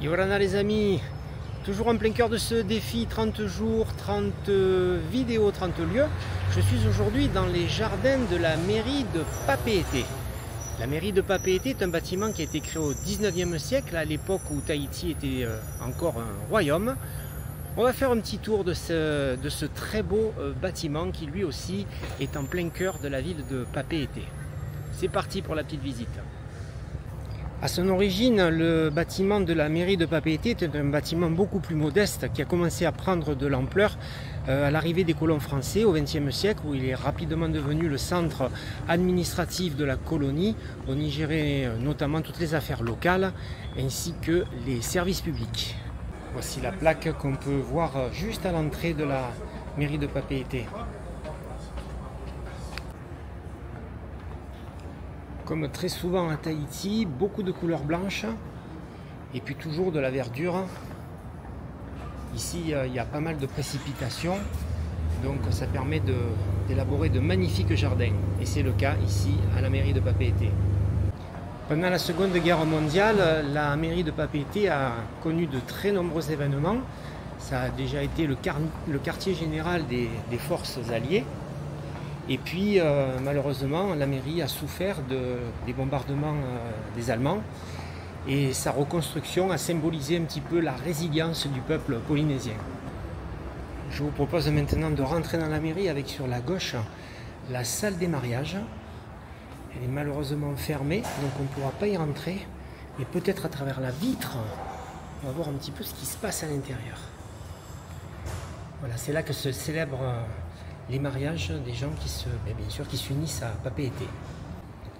Et voilà les amis, toujours en plein cœur de ce défi 30 jours, 30 vidéos, 30 lieux. Je suis aujourd'hui dans les jardins de la mairie de Papeete. La mairie de Papeete est un bâtiment qui a été créé au 19e siècle, à l'époque où Tahiti était encore un royaume. On va faire un petit tour de ce très beau bâtiment qui lui aussi est en plein cœur de la ville de Papeete. C'est parti pour la petite visite. À son origine, le bâtiment de la mairie de Papeete était un bâtiment beaucoup plus modeste qui a commencé à prendre de l'ampleur à l'arrivée des colons français au XXe siècle, où il est rapidement devenu le centre administratif de la colonie. On y gérait notamment toutes les affaires locales ainsi que les services publics. Voici la plaque qu'on peut voir juste à l'entrée de la mairie de Papeete. Comme très souvent à Tahiti, beaucoup de couleurs blanches et puis toujours de la verdure. Ici, il y a pas mal de précipitations, donc ça permet d'élaborer de magnifiques jardins. Et c'est le cas ici à la mairie de Papeete. Pendant la Seconde Guerre mondiale, la mairie de Papeete a connu de très nombreux événements. Ça a déjà été le quartier général des forces alliées. Et puis malheureusement la mairie a souffert des bombardements des Allemands et sa reconstruction a symbolisé un petit peu la résilience du peuple polynésien. Je vous propose maintenant de rentrer dans la mairie avec sur la gauche la salle des mariages. Elle est malheureusement fermée, donc on ne pourra pas y rentrer, mais peut-être à travers la vitre on va voir un petit peu ce qui se passe à l'intérieur. Voilà, c'est là que se célèbrent les mariages des gens qui s'unissent à Papeete.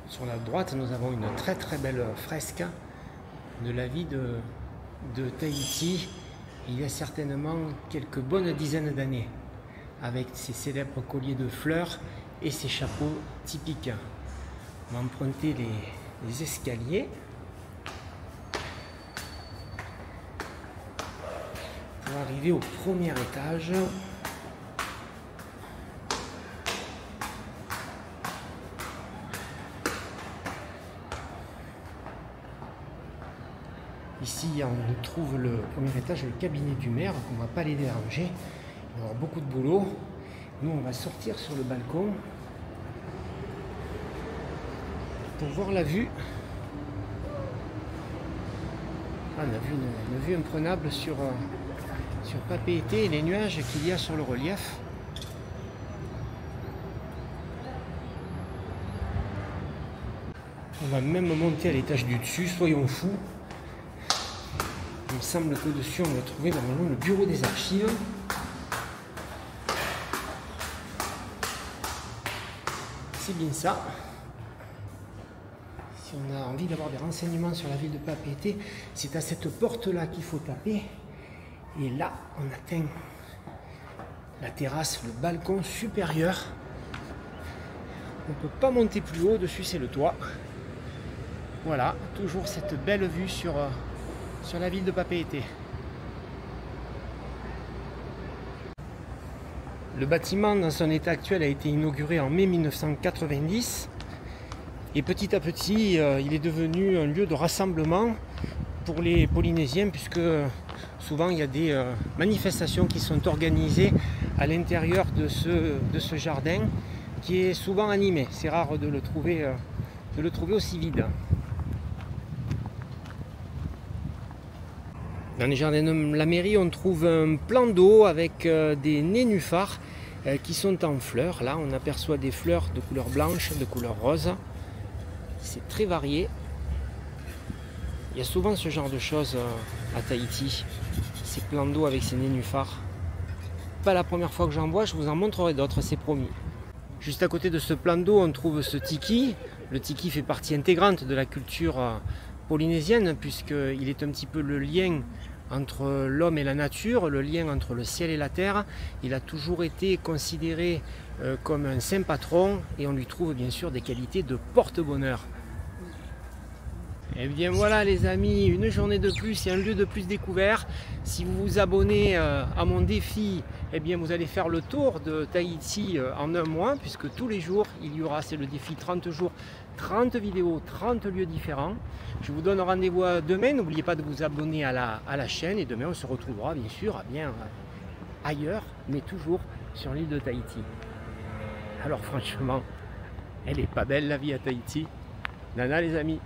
Sur la droite, nous avons une très belle fresque de la vie de Tahiti il y a certainement quelques bonnes dizaines d'années, avec ses célèbres colliers de fleurs et ses chapeaux typiques. On va emprunter les escaliers pour arriver au premier étage. Ici, on trouve le premier étage, le cabinet du maire, donc on ne va pas les déranger. Il va y avoir beaucoup de boulot. Nous, on va sortir sur le balcon pour voir la vue. Ah, on a vu une vue imprenable sur Papeete et les nuages qu'il y a sur le relief. On va même monter à l'étage du dessus, soyons fous. Il me semble qu'au-dessus, on va trouver normalement le bureau des archives. C'est bien ça. Si on a envie d'avoir des renseignements sur la ville de Papeete, c'est à cette porte-là qu'il faut taper. Et là, on atteint la terrasse, le balcon supérieur. On ne peut pas monter plus haut, dessus c'est le toit. Voilà, toujours cette belle vue sur la ville de Papeete. Le bâtiment dans son état actuel a été inauguré en mai 1990 et petit à petit il est devenu un lieu de rassemblement pour les Polynésiens, puisque souvent il y a des manifestations qui sont organisées à l'intérieur de ce jardin qui est souvent animé. C'est rare de le trouver aussi vide. Dans les jardins de la mairie, on trouve un plan d'eau avec des nénuphars qui sont en fleurs. Là, on aperçoit des fleurs de couleur blanche, de couleur rose. C'est très varié. Il y a souvent ce genre de choses à Tahiti, ces plans d'eau avec ces nénuphars. Pas la première fois que j'en vois, je vous en montrerai d'autres, c'est promis. Juste à côté de ce plan d'eau, on trouve ce tiki. Le tiki fait partie intégrante de la culture polynésienne, puisqu'il est un petit peu le lien entre l'homme et la nature, le lien entre le ciel et la terre. Il a toujours été considéré comme un saint patron et on lui trouve bien sûr des qualités de porte-bonheur. Et bien voilà les amis, une journée de plus et un lieu de plus découvert. Si vous vous abonnez à mon défi eh bien vous allez faire le tour de Tahiti en un mois, puisque tous les jours il y aura, c'est le défi 30 jours, 30 vidéos, 30 lieux différents. Je vous donne rendez-vous demain, n'oubliez pas de vous abonner à la chaîne, et demain on se retrouvera bien sûr bien ailleurs, mais toujours sur l'île de Tahiti. Alors franchement, elle est pas belle la vie à Tahiti. Nana les amis.